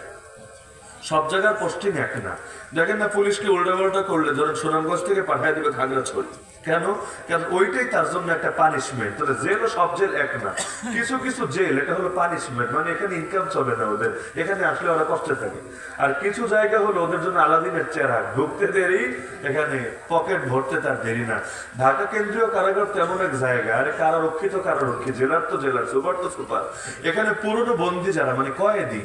সব জায়গার পোস্টিং এক না। দেখেন না, পুলিশকে উল্টাপাল্টা করলে ধরেন সুনামগঞ্জ থেকে পাঠিয়ে দিবে খাগড়াছড়ি, কেন? কারণ ওইটাই তার জন্য একটা পানিশমেন্ট। তাহলে জেলও সব জেল এক না, কিছু কিছু জেল এটা হলো পানিশমেন্ট, মানে এখানে ইনকাম চলে না ওদের, এখানে আসলে ওরা কষ্টে থাকে। আর কিছু জায়গা হলো ওদের জন্য আলাদিনের চেহারা, ঢুকতে দেরি, এখানে পকেট ভরতে তার দেরি না। ঢাকা কেন্দ্রীয় কারাগার তেমন এক জায়গা, আরে কারারক্ষী তো কারারক্ষী, জেলার তো জেলার, সুপার তো সুপার। এখানে পুরনো বন্দি যারা মানে কয়েদি,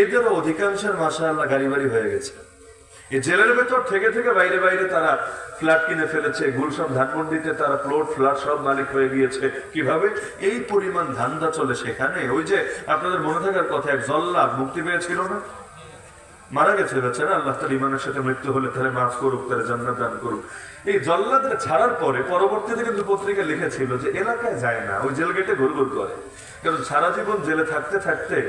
এদেরও অধিকাংশের মাশাআল্লাহ গাড়ি বাড়ি হয়ে গেছে। এই জেলের ভেতর থেকে থেকে বাইরে বাইরে তারা ফ্ল্যাট কিনে ফেলেছে, গুলশান ধানমন্ডিতে তারা প্লট ফ্ল্যাট সব মালিক হয়ে গিয়েছে। কিভাবে? এই পরিমাণ ধান্দা চলে সেখানে। ওই যে আপনাদের মনে থাকার কথা, এক জল্লাদ মুক্তি পেয়েছিল না, মারা গেছে বেচারা, আল্লাহ তার ইমানের সাথে মৃত্যু হলে তাহলে মাফ করুক, তাহলে জান্নাত দান করুক। এই জল্লাদের ছাড়ার পরে পরবর্তীতে কিন্তু পত্রিকা লিখেছিল যে এলাকায় যায় না, ওই জেল গেটে ঘুরঘুর করে। কারণ সারা জীবন জেলে থাকতে থাকতে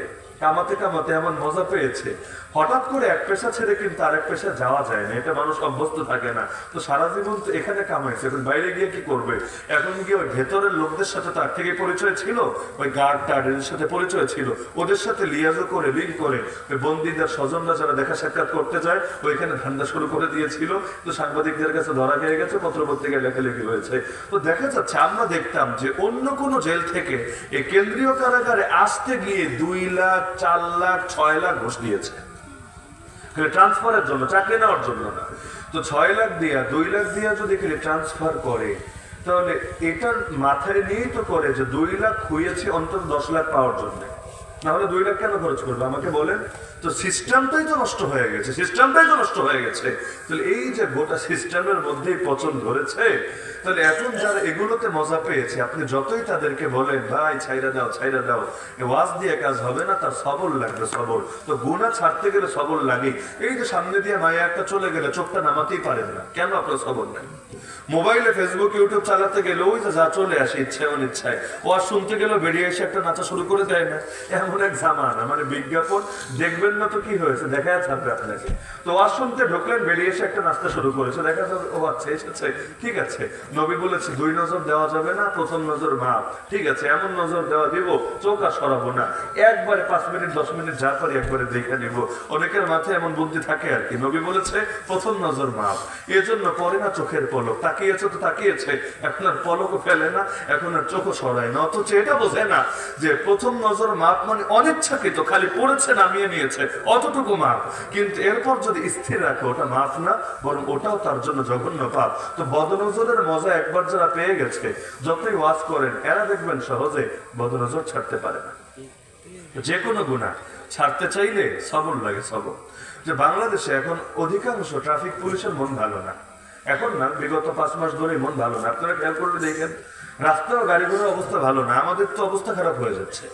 কামাতে কামাতে এমন মজা পেয়েছে, হঠাৎ করে এক পেশা ছেড়ে কিন্তু আরেক পেশা যাওয়া যায় না, এটা মানুষ অভ্যস্ত থাকে না। তো সারা জীবন তো এখানে কামাইছে, এখন বাইরে গিয়ে কি করবে? এখন গিয়ে ওই ভেতরের লোকদের সাথে তার থেকে পরিচয় ছিল, ওই গার্ড টার্ডের সাথে পরিচয় ছিল, ওদের সাথে লিয়াজও করে লিঙ্ক করে ওই বন্দীদের স্বজনরা যারা দেখা সাক্ষাৎ করতে যায় ওইখানে ধান্দা শুরু করে দিয়েছিল। তো সাংবাদিকদের কাছে ধরা খেয়ে গেছে, পত্রপত্রিকায় লেখালেখি হয়েছে। তো দেখা যাচ্ছে, আমরা দেখতাম যে অন্য কোনো জেল থেকে এই কেন্দ্রীয় কারাগারে আসতে গিয়ে 2 লাখ 4 লাখ 6 লাখ ঘুষ দিয়েছে ট্রান্সফারের জন্য, চাকরি নেওয়ার জন্য না। তো 6 লাখ দিয়া 2 লাখ দিয়া যদি ট্রান্সফার করে, তাহলে এটার মাথায় নিয়েই তো করে যে 2 লাখ খুঁয়েছে অন্তত 10 লাখ পাওয়ার জন্য, না হলে 2 লাখ কেন খরচ করবে আমাকে বলেন? তো সিস্টেমটাই তো নষ্ট হয়ে গেছে, সিস্টেমটাই তো নষ্ট হয়ে গেছে। তাহলে এই যে গোটা সিস্টেমের মধ্যেই পচন ধরেছে, তাহলে এখন যারা এগুলোতে মজা পেয়েছে, আপনি যতই তাদেরকে বলেন ভাই ছাইরা দাও ছাইরা দাও, ওয়াজ দিয়ে কাজ হবে না, তার সবর লাগবে, সবর। তো গুনাহ ছাড়তে গেলে সবর লাগে। এই যে সামনে দিয়ে মায়া একটা চলে গেলে চোখটা নামাতেই পারেন না, কেন? আপনার সবর নেই। মোবাইলে ফেসবুক ইউটিউব চালাতে গেলে ওই যে যা চলে আসে ইচ্ছায় অনিচ্ছায়, ওয়াজ শুনতে গেলেও বেরিয়ে এসে একটা নাচা শুরু করে দেয় না, এমন এমন এক জামানা, মানে বিজ্ঞাপন দেখবেন না তো কি হয়েছে, দেখা যাবে আপনাকে। তো ওয়াজ শুনতে ঢুকলেন, বেরিয়ে এসে একটা নাস্তা শুরু করেছে, দেখা যাবে ও আচ্ছা এসেছে, ঠিক আছে। নবী বলেছে 2 নজর দেওয়া যাবে না, প্রথম নজর মাপ, ঠিক আছে, এমন নজর দেওয়া দিব চোখ আর সরাবো না, একবারে 5 মিনিট 10 মিনিট যা পারি একবারে দেখে নিব। অনেকের মাথায় এমন বুদ্ধি থাকে আর কি। নবী বলেছে প্রথম নজর মাপ, এজন্য পরে না চোখের পলক, তাকিয়েছে তো তাকিয়েছে, এখন আর পলকও ফেলে না, এখন আর চোখও সরায় না। অথচ এটা বোঝে না যে প্রথম নজর মাপ মানে অনিচ্ছাকৃত, খালি পড়েছে নামিয়ে নিয়েছে অতটুকু মাপ, কিন্তু এরপর যদি স্থির রাখে ওটা মাপ না, বরং ওটাও তার জন্য জঘন্য পাপ। তো বদনজরের মজা একবার যারা পেয়ে গেছে, যতই ওয়াজ করেন এরা দেখবেন সহজে বদনজর ছাড়তে পারে না। যে কোনো গুনাহ ছাড়তে চাইলে সবর লাগে, সবর। যে বাংলাদেশে এখন অধিকাংশ ট্রাফিক পুলিশের মন ভালো না, এখন না, বিগত 5 মাস ধরে মন ভালো না। আপনারা খেয়াল করলে দেখেন রাস্তার গাড়ি ঘোড়ার অবস্থা ভালো না, আমাদের তো অবস্থা খারাপ হয়ে যাচ্ছে।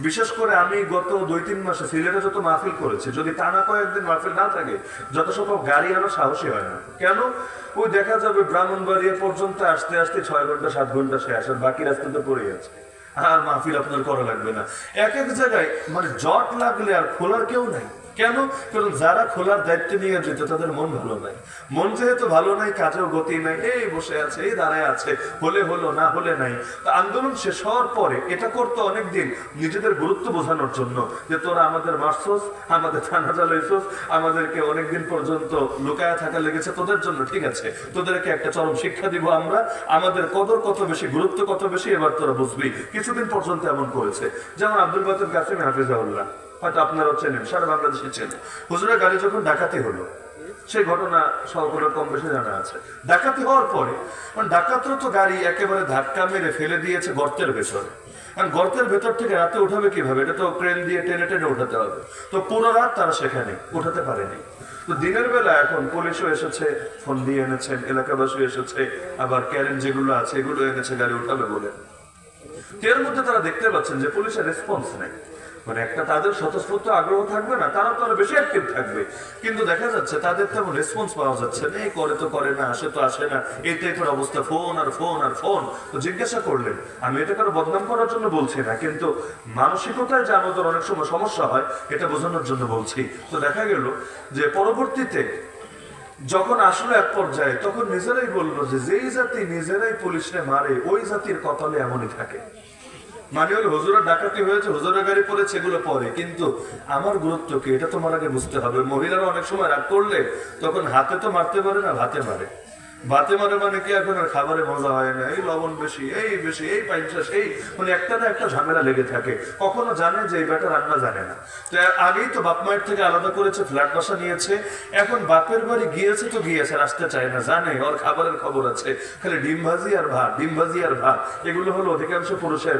বিশেষ করে আমি গত 2-3 মাসে সিলেটে যত মাহফিল করেছি, যদি টানা কয়েকদিন মাহফিল না থাকে, যত সম্ভব গাড়ি আনা সাহসী হয় না। কেন? ওই দেখা যাবে ব্রাহ্মণবাড়িয়া পর্যন্ত আসতে আসতে 6 ঘন্টা 7 ঘন্টা শেষ, আর বাকি রাস্তা তো পড়ে আছে, আর মাহফিল আপনার করা লাগবে না। এক এক জায়গায় মানে জট লাগলে আর খোলার কেউ নাই। কেন? কারণ যারা খোলার দায়িত্ব নিয়ে যেত তাদের মন ভালো নাই। মন যেহেতু ভালো নাই, কাজেও গতি নাই, এই বসে আছে, এই দাঁড়ায় আছে, হলে হলো না হলে নাই। তো আন্দোলন শেষ হওয়ার পরে এটা করতো অনেকদিন নিজেদের গুরুত্ব বোঝানোর জন্য, যে তোরা আমাদের মারছস, আমাদের থানা জ্বালাইছস, আমাদেরকে অনেকদিন পর্যন্ত লুকায় থাকা লেগেছে তোদের জন্য, ঠিক আছে, তোদেরকে একটা চরম শিক্ষা দিব আমরা, আমাদের কদর কত বেশি, গুরুত্ব কত বেশি, এবার তোরা বুঝবি। কিছুদিন পর্যন্ত এমন করেছে। যেমন আব্দুল বাতিল কাসেম হাফিজাউল্লাহ, হয়তো আপনারাও চেনেন, সারা বাংলাদেশে চেনেন। হুজুরের গাড়ি যখন ডাকাতি হলো, সেই ঘটনা সকলের কম বেশি জানা আছে। ডাকাতি হওয়ার পরে ডাকাতরা তো গাড়ি একেবারে ধাক্কা মেরে ফেলে দিয়েছে গর্তের ভেতরে। কারণ গর্তের ভেতর থেকে রাতে উঠাবে কিভাবে? এটা তো ক্রেন দিয়ে টেনে টেনে উঠাতে হবে। তো পুরো রাত তারা সেখানে উঠাতে পারেনি। তো দিনের বেলা এখন পুলিশও এসেছে, ফোন দিয়ে এনেছেন, এলাকাবাসী এসেছে, আবার ক্যারেন যেগুলো আছে এগুলো এনেছে গাড়ি উঠাবে বলে। এর মধ্যে তারা দেখতে পাচ্ছেন যে পুলিশের রেসপন্স নেই। মানে একটা তাদের স্বতঃস্ফূর্ত আগ্রহ থাকবে না, তারা তো আরো বেশি অ্যাক্টিভ থাকবে, কিন্তু দেখা যাচ্ছে তাদের তেমন রেসপন্স পাওয়া যাচ্ছে না। এই করে তো করে না, আসে তো আসে না, এই টাইপের অবস্থা, ফোন আর ফোন আর ফোন। তো জিজ্ঞাসা করলেন, আমি এটা কারো বদনাম করার জন্য বলছি না, কিন্তু মানসিকতায় যে আমাদের অনেক সময় সমস্যা হয় এটা বোঝানোর জন্য বলছি। তো দেখা গেল যে পরবর্তীতে যখন আসলে এক পর্যায়ে, তখন নিজেরাই বললো যে যেই জাতি নিজেরাই পুলিশে মারে ওই জাতির কপালে এমনই থাকে। মানে হলো হুজুরের ডাকাতি হয়েছে, হুজুরের গাড়ি পড়েছে, এগুলো পরে, কিন্তু আমার গুরুত্ব কি এটা তোমার আগে বুঝতে হবে। মহিলারা অনেক সময় রাগ করলে তখন হাতে তো মারতে পারে না, ভাতে মারে। ভাতে মারে মানে কি, এখন আর খাবারে মজা হয় না, এই লবণ বেশি, এই বেশি, এই পাইনটা, সেই মানে একটা না একটা ঝামেলা লেগে থাকে। কখনো জানে যে এই বেটা রান্না জানে না, তো আগেই তো বাপ মায়ের থেকে আলাদা করেছে, ফ্ল্যাট বাসা নিয়েছে, এখন বাপের বাড়ি গিয়েছে তো গিয়েছে, আসতে চায় না, জানে ওর খাবারের খবর আছে, খালি ডিম ভাজি আর ভাত, ডিম ভাজি আর ভাত। এগুলো হলো অধিকাংশ পুরুষের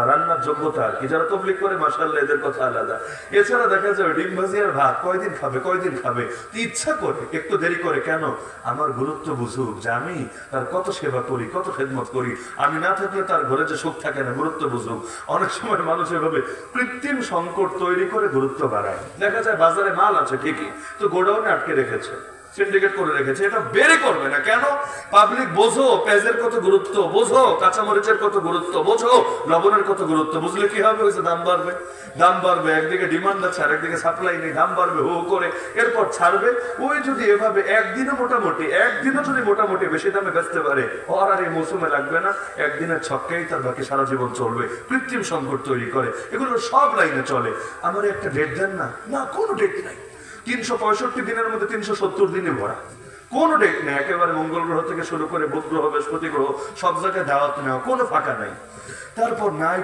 রান্নার যোগ্যতা আর কি। যারা তবলিগ করে মাশাআল্লাহ এদের কথা আলাদা। এছাড়া দেখা যাবে ডিম ভাজি আর ভাত কয়দিন খাবে, কয়দিন খাবে, ইচ্ছা করে একটু দেরি করে। কেন? আমার গুরুত্ব বুঝুক যে আমি তার কত সেবা করি, কত খেদমত করি, আমি না থাকলে তার ঘরে যে সুখ থাকে না, গুরুত্ব বুঝুক। অনেক সময় মানুষ এভাবে কৃত্রিম সংকট তৈরি করে গুরুত্ব বাড়ায়। দেখা যায় বাজারে মাল আছে ঠিকই, তো গোডাউনে আটকে রেখেছে, সিন্ডিকেট করে রেখেছে, এটা বেরে করবে না। কেন? পাবলিক বোঝো পেঁয়াজের কত গুরুত্ব, বোঝো কাঁচামরিচের কত গুরুত্ব, বোঝো লবণের কত গুরুত্ব। বুঝলে কি হবে? ওই যে দাম বাড়বে, দাম বাড়বে, একদিকে ডিমান্ড আছে আর একদিকে সাপ্লাই নেই, দাম বাড়বে হো করে, এরপর ছাড়বে। ওই যদি এভাবে একদিনও যদি মোটামুটি বেশি দামে বেচতে পারে, ওর আর এই মৌসুমে লাগবে না, একদিনের ছক্কাই তার বাকি সারা জীবন চলবে। কৃত্রিম সংকট তৈরি করে, এগুলো সব লাইনে চলে। আমার একটা ডেট দেন না, না কোনো ডেট নাই, 365 দিনের মধ্যে 370 দিনে ভরা, কোনো ডেট নেই। একেবারে মঙ্গল গ্রহ থেকে শুরু করে বুধ গ্রহ, বৃহস্পতি গ্রহ, সব জায়গায় দাওয়াত নেওয়া, কোনো ফাঁকা নাই। তারপর নাই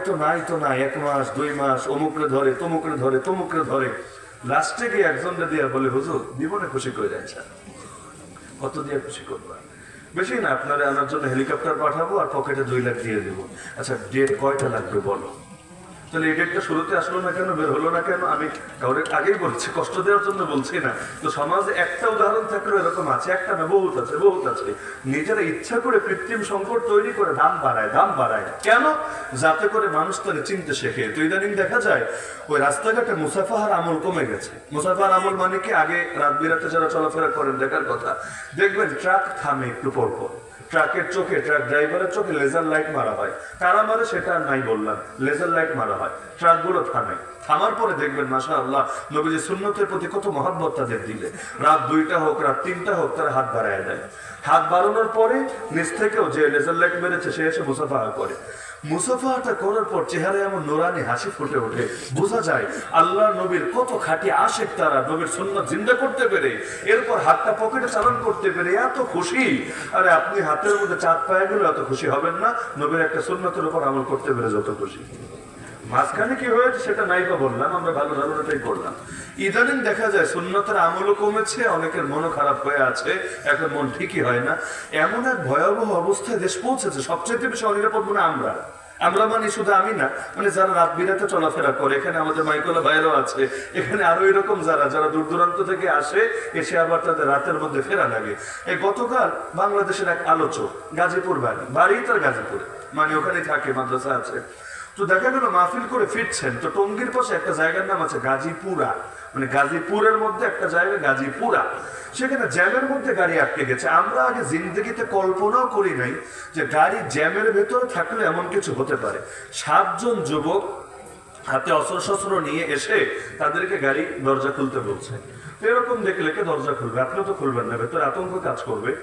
তো নাই 1 মাস 2 মাস, অমুকরে ধরে, তমুকরে ধরে, লাস্টে গিয়ে একজন দিয়ে বলে, হুজুর জীবনে খুশি করে যাচ্ছে, কত দিয়ে খুশি করবা? বেশি না, আপনারা আনার জন্য হেলিকপ্টার পাঠাবো আর পকেটে 2 লাখ দিয়ে দেবো। আচ্ছা ডেট কয়টা লাগবে বলো? তাহলে এই ডেটটা শুরুতে আসলো না কেন, বের হলো না কেন? আমি কাউরে আগেই বলছি, কষ্ট দেওয়ার জন্য বলছি না। তো সমাজে একটা উদাহরণ থাকলেও এরকম আছে, একটা না, বহুত আছে। নিজেরা ইচ্ছা করে কৃত্রিম সংকট তৈরি করে দাম বাড়ায়। কেন? যাতে করে মানুষ তাদের চিনতে শেখে। তো ইদানিং দেখা যায় ওই রাস্তাঘাটে মুসাফাহার আমল কমে গেছে। মুসাফাহার আমল মানে কি, আগে রাত বিরাতে যারা চলাফেরা করেন দেখার কথা, দেখবেন ট্রাক থামে একটু পর পর, ট্রাকের চোখে, ট্রাক ড্রাইভারের চোখে লেজার লাইট মারা হয়। কারা মারে সেটা আর নাই বললাম, লেজার লাইট মারা হয়, ট্রাকগুলো থামে। থামার পরে দেখবেন মাশাআল্লাহ নবীজি সুন্নতের প্রতি কত মহব্বত তাদের দিলে। রাত 2টা হোক, রাত 3টা হোক, তারা হাত বাড়ায় দেয়। হাত বাড়ানোর পরে নিচ থেকেও যে লেজার লাইট মেরেছে সে এসে মুসাফাহা করে। মুসাফাহাটা করার পর চেহারায় এমন নুরানি হাসি ফুটে ওঠে, বোঝা যায় আল্লাহ নবীর কত খাঁটি আশিক তারা, নবীর সুন্নাত জিন্দা করতে পেরে, এরপর হাতটা পকেটে চালান করতে পেরে এত খুশি। আরে আপনি হাতের মধ্যে চাঁদ পায়ে গেলে এত খুশি হবেন না, নবীর একটা সুন্নতের উপর আমল করতে পেরে যত খুশি। মাঝখানে কি হয়েছে সেটা নাই বা বললাম, আমরা ভালো ধারণাটাই করলাম। ইদানিং দেখা যায় সুন্নতের আমলও কমেছে, অনেকের মনও খারাপ হয়ে আছে, এখন মন ঠিকই হয় না। এমন এক ভয়াবহ অবস্থায় দেশ পৌঁছেছে, সবচেয়ে বেশি অনিরাপদ মনে আমরা মানে শুধু আমি না, মানে যারা রাত বিরাতে চলাফেরা করে, এখানে আমাদের মাইকোলা ভাইরাও আছে, এখানে আরো এরকম যারা দূর দূরান্ত থেকে আসে, এসে আবার তাদের রাতের মধ্যে ফেরা লাগে। এই গতকাল বাংলাদেশের এক আলোচক, গাজীপুর বাড়ি তার গাজীপুরে, মানে ওখানে থাকে, মাদ্রাসা আছে। তো দেখা গেল মাহফিল করে ফিরছেন, তো টঙ্গীর পাশে একটা জায়গার নাম আছে গাজীপুরা, মানে গাজীপুরের মধ্যে একটা জায়গা গাজীপুরা, সেখানে জ্যামের মধ্যে গাড়ি আটকে গেছে। আমরা আগে জিন্দগিতে কল্পনাও করি নাই যে গাড়ি জ্যামের ভেতরে থাকলে এমন কিছু হতে পারে। 7 জন যুবক হাতে অস্ত্র নিয়ে এসে তাদেরকে গাড়ি দরজা খুলতে বলছে। তো এরকম দেখলে কে দরজা খুলবে? আপনি তো খুলবেন না, ভেতরে আতঙ্ক কাজ করবে।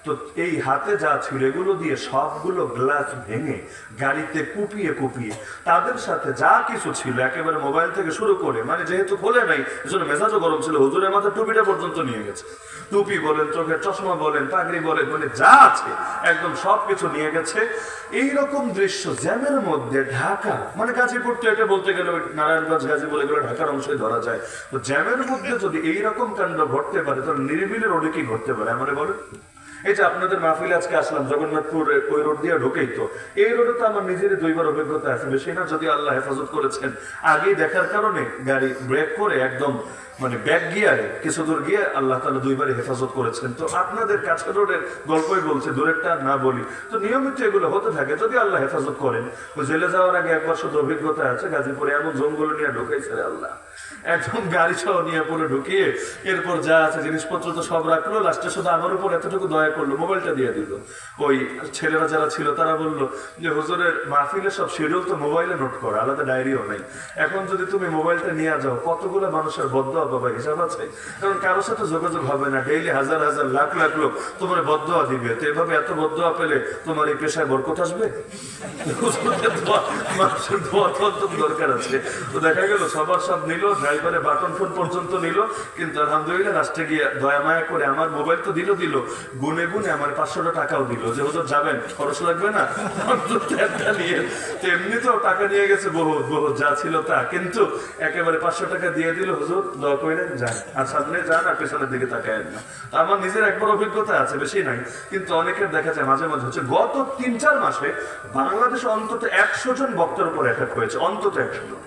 তো এই হাতে যা ছিল এগুলো দিয়ে সবগুলো গ্লাস ভেঙে গাড়িতে কুপিয়ে তাদের সাথে যা কিছু ছিল, একেবারে মোবাইল থেকে শুরু করে, মানে যেহেতু খোলে নাই এজন্য মেজাজও গরম ছিল, হুজুরের মাথায় টুপিটা পর্যন্ত নিয়ে গেছে। টুপি বলেন, চোখের চশমা বলেন, পাগড়ি বলেন, মানে যা আছে একদম সবকিছু নিয়ে গেছে। এইরকম দৃশ্য জ্যামের মধ্যে ঢাকা, মানে গাজীপুর তো এটা বলতে গেলে নারায়ণগঞ্জ গাজীপুর এগুলো ঢাকার অংশে ধরা যায়। তো জ্যামের মধ্যে যদি এইরকম কাণ্ড ঘটতে পারে তাহলে নিরিবিলি রোডে কি ঘটতে পারে মানে বলেন? এই যে আপনাদের মাহফিলে আজকে আসলাম জগন্নাথপুর, ওই রোড দিয়ে ঢুকেই তো, এই রোডে তো আমার নিজেরই 2বার অভিজ্ঞতা আছে, বেশি না, যদি আল্লাহ হেফাজত করেছেন। আগেই দেখার কারণে গাড়ি ব্রেক করে একদম মানে ব্যাক গিয়ারে কিছু দূর গিয়ে আল্লাহ তাআলা 2বারই হেফাজত করেছেন। তো আপনাদের কাছে রোডের গল্পই বলছে, দূরেরটা না বলি। তো নিয়মিত এগুলো হতে থাকে যদি আল্লাহ হেফাজত করেন। ওই জেলে যাওয়ার আগে 1বার শুধু অভিজ্ঞতা আছে, গাজীপুরে এমন জঙ্গল নিয়ে ঢুকাইছে আল্লাহ, একদম গাড়ি সহ নিয়ে পুরো ঢুকিয়ে এরপর যা আছে জিনিসপত্র তো সব রাখলো, লাস্টে শুধু আমার উপর এতটুকু দয়া করলো, মোবাইলটা দিয়ে দিল। ওই ছেলেরা যারা ছিল তারা বললো যে হুজুরের মাহফিলের সব শিডিউল তো মোবাইলে নোট করা, আলাদা ডায়েরিও নেই। এখন যদি তুমি মোবাইলটা নিয়ে যাও কতগুলো মানুষের বদদোয়া পাবা হিসাব আছে? কারণ কারোর সাথে যোগাযোগ হবে না, ডেইলি হাজার হাজার লাখ লাখ লোক তোমার বদদোয়া দিবে। তো এভাবে এত বদদোয়া পেলে তোমার এই পেশায় বরকত আসবে? মানুষের দোয়া তো দরকার আছে। তো দেখা গেল সবার সব নিল, ড্রাইভারে বাটন ফোন পর্যন্ত নিল, কিন্তু আলহামদুলিল্লাহ লাস্টে গিয়ে দয়া মায়া করে আমার মোবাইল তো দিল গুনে আমার 500 টাকাও দিল, যে হুজুর যাবেন খরচ লাগবে না নিয়ে। তো এমনিতেও টাকা নিয়ে গেছে বহুত যা ছিল তা, কিন্তু একেবারে 500 টাকা দিয়ে দিল, হুজুর দোয়া করে যান, আর সামনে যান আর পেছনের দিকে তাকায় না। আমার নিজের একবার অভিজ্ঞতা আছে, বেশি নাই, কিন্তু অনেকের দেখা যায় মাঝে মাঝে হচ্ছে। গত 3-4 মাসে বাংলাদেশে অন্তত 100 জন বক্তার উপর অ্যাটাক হয়েছে, অন্তত 100 জন,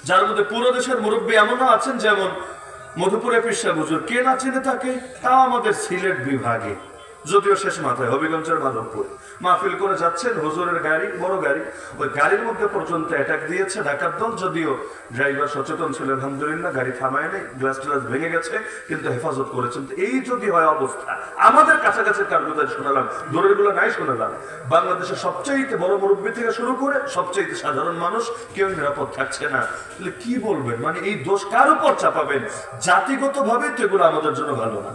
যার মধ্যে পুরো দেশের মুরব্বী এমনও আছেন যেমন মধুপুরে পিসা হুজুর, কে না চিনে থাকে, তাও আমাদের সিলেট বিভাগে, যদিও শেষ মাথায় হবিগঞ্জের মাধবপুর মাহফিল করে যাচ্ছেন, হুজুরের গাড়ি, বড় গাড়ি, ওই গাড়ির মধ্যে পর্যন্ত অ্যাটাক দিয়েছে ডাকাত দল। যদিও ড্রাইভার সচেতন ছিল আলহামদুলিল্লাহ, গাড়ি থামায় নেই, গ্লাস ট্লাস ভেঙে গেছে, কিন্তু হেফাজত করেছেন। এই যদি হয় অবস্থা, আমাদের কাছাকাছি কার্যকর শোনালাম, দূরের গুলো নাই শোনালাম, বাংলাদেশের সবচাইতে বড় মুরব্বী থেকে শুরু করে সবচাইতে সাধারণ মানুষ কেউ নিরাপদ থাকছে না। তাহলে কি বলবেন, মানে এই দোষ কার উপর চাপাবেন? জাতিগত ভাবে তো এগুলো আমাদের জন্য ভালো না।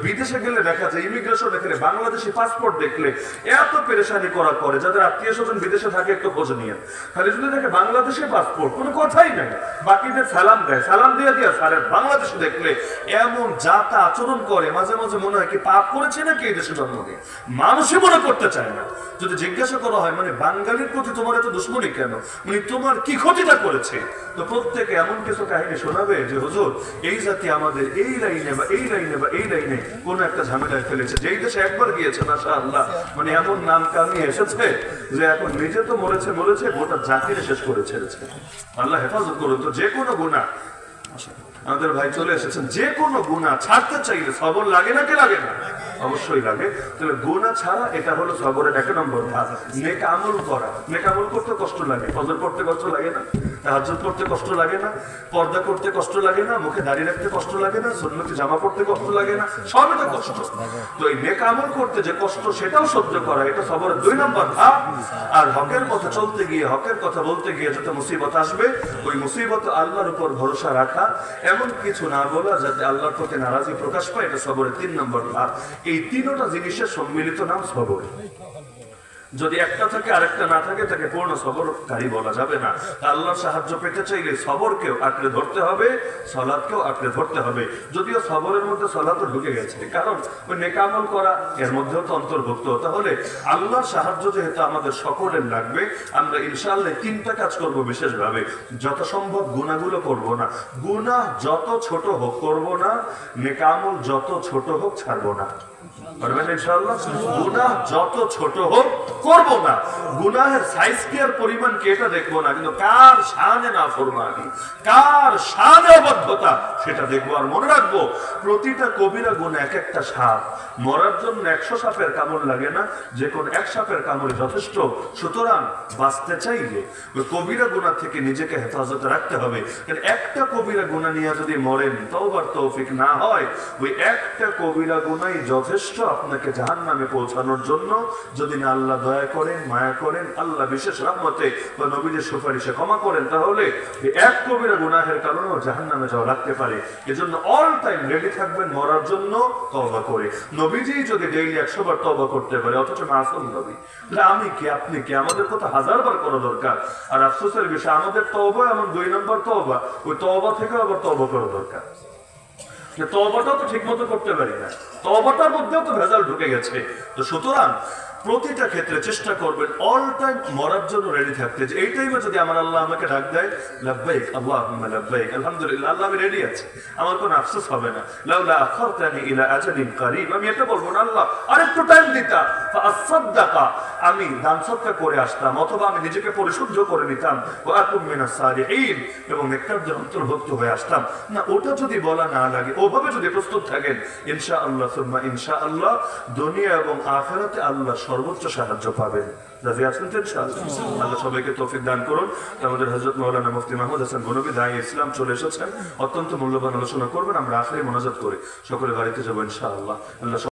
বিদেশে গেলে দেখা যায় ইমিগ্রেশন দেখলে, বাংলাদেশি পাসপোর্ট দেখলে এত পেরেশানি করার পরে, যাদের আত্মীয় স্বজন বিদেশে থাকে একটু খোঁজ নিয়ে, খালি যদি দেখে বাংলাদেশে পাসপোর্ট, কোনো কথাই নাই, বাকিদের সালাম দেয়, সালাম দিয়ে সারের। বাংলাদেশে দেখলে এমন যাতা আচরণ করে, মাঝে মাঝে মনে হয় কি পাপ করেছে নাকি এই দেশে জন্ম দিয়ে, মানুষই মনে করতে চায় না। যদি জিজ্ঞাসা করা হয় মানে বাঙালির প্রতি তোমার এত দুশ্মনী কেন, মানে তোমার কি ক্ষতিটা করেছে, তো প্রত্যেকে এমন কিছু কাহিনী শোনাবে যে হুজুর এই জাতি আমাদের এই লাইনে বা এই লাইনে বা এই লাইনে কোন একটা ঝামেলায় ফেলেছে। যেই দেশে একবার গিয়েছে মাশাআল্লাহ, মানে এমন নাম কামিয়ে এসেছে যে এখন নিজে তো মরেছে গোটা জাতিরে শেষ করে ছেড়েছে। আল্লাহ হেফাজত করুন। তো যে কোনো গুনাহ আমাদের ভাই চলে এসেছেন, যে কোনো গুনাহ ছাড়তে চাইলে সবর লাগে না কি লাগে না? অবশ্যই লাগে। তাহলে গুনাহ ছাড়া এটা হলো সবরের 1 নম্বর ধাপ। নেক আমল করা, নেক আমল করতে কষ্ট লাগে, ফজর পড়তে কষ্ট লাগে না, তাহাজ্জুদ পড়তে কষ্ট লাগে না, পর্দা করতে কষ্ট লাগে না, মুখে দাড়ি রাখতে কষ্ট লাগে না, সুন্নতি জামা পড়তে কষ্ট লাগে না, সব এটা কষ্ট। তো এই নেক আমল করতে যে কষ্ট সেটাও সহ্য করা, এটা সবরের 2 নম্বর ধাপ। আর হকের পথে চলতে গিয়ে, হকের কথা বলতে গিয়ে যত মুসিবত আসবে, ওই মুসিবত আল্লাহর উপর ভরসা রাখা, এমন কিছু না বলা যাতে আল্লাহর প্রতি নারাজি প্রকাশ পায়, এটা সবরের 3 নম্বর ধাপ। এই তিনটা জিনিসের সম্মিলিত নাম সবর। যদি একটা থাকে আরেকটা না থাকে তাকে পূর্ণ সবরকারী বলা যাবে না। আল্লাহর সাহায্য পেতে চাইলে সবরকেও আঁকড়ে ধরতে হবে, সালাতকেও আঁকড়ে ধরতে হবে। যদিও সবরের মধ্যে সালাতও ঢুকে গেছে, কারণ ওই নেক আমল করা এর মধ্যেও তো অন্তর্ভুক্ত। তাহলে আল্লাহর সাহায্য যেহেতু আমাদের সকলের লাগবে, আমরা ইনশাআল্লাহ 3টা কাজ করব বিশেষভাবে। যত সম্ভব গুনাহগুলো করব না, গুনাহ যত ছোট হোক করব না, নেক আমল যত ছোট হোক ছাড়বো না। পারবেন ইনশাআল্লাহ? গুনাহ যত ছোট হোক করব না, গুনাহের সাইজ কি আর পরিমাণ কি এটা দেখবো না, কিন্তু কার শানে নাফরমানি, কার শানে অবদ্ধতা সেটা দেখবো। আর মনে রাখবো, প্রতিটা কবিরা গুনাহ এক একটা সাপ। মরার জন্য 100 সাপের কামড় লাগে না, যে কোন 1 সাপের কামড় যথেষ্ট। সুতরাং বাঁচতে চাইলে ওই কবিরা গুনাহ থেকে নিজেকে হেফাজতে রাখতে হবে। কারণ একটা কবিরা গুনাহ নিয়ে যদি মরেন, তওবার তৌফিক না হয়, ওই একটা কবিরা গুনাহই যথেষ্ট আপনাকে জাহান্নামে পৌঁছানোর জন্য। যদি না আল্লাহ দয়া করেন, মায়া করেন, আল্লাহ বিশেষ রহমতে বা নবীদের সুপারিশে ক্ষমা করেন, তাহলে এক কবিরা গুনাহের কারণেও জাহান্নামে যাওয়া লাগতে পারে। এজন্য অল টাইম রেডি থাকবেন মরার জন্য তওবা করে। নবীজি যদি ডেইলি 100 বার তওবা করতে পারে, অথচ মাসুম নবী, তাহলে আমি কি আপনি কি? আমাদের কথা 1000 বার করা দরকার। আর আফসোসের বিষয়, আমাদের তওবা এমন 2 নম্বর তওবা, ওই তওবা থেকে আবার তওবা করা দরকার। তওবাটাও তো ঠিক মতো করতে পারি না, তওবাটার মধ্যেও তো ভেজাল ঢুকে গেছে। তো সুতরাং প্রতিটা ক্ষেত্রে চেষ্টা করবেন অল টাইম মরার জন্য রেডি থাকতে। যে এই টাইমে যদি আমার আল্লাহ আমাকে ডাক দেয়, লাব্বাইক আল্লাহুম্মা লাব্বাইক, আলহামদুলিল্লাহ, আল্লাহ আমি রেডি আছি, আমার কোনো আফসোস হবে না। লাউলা আখারতানি ইলা আজালিন কারীব, আমি এটা বলবো না আল্লাহ আরেকটু টাইম দিতা ফাআসাদদাকা, আমি দান সদকা করে আসতাম, অথবা আমি নিজেকে পরিশুদ্ধ করে নিতাম, ওয়া আকুম মিনাস সালিহিন, এবং নেককারদের অন্তর্ভুক্ত হয়ে আসতাম। না, ওটা যদি বলা না লাগে, ওভাবে যদি প্রস্তুত থাকেন, ইনশাআল্লাহ সুম্মা ইনশাআল্লাহ দুনিয়া এবং আখিরাতে আল্লাহ সর্বোচ্চ সাহায্য পাবেন। রাজি আছেন তো ইনশাআল্লাহ? আল্লাহ সবাইকে তৌফিক দান করুন। আমাদের হযরত মাওলানা মুফতি মাহমুদ হাসান গনবী দাঈয়ে ইসলাম চলে এসেছেন, অত্যন্ত মূল্যবান আলোচনা করবেন। আমরা আখিরে মোনাজাত করে সকলে বাড়িতে যাবো ইনশাআল্লাহ। আল্লাহ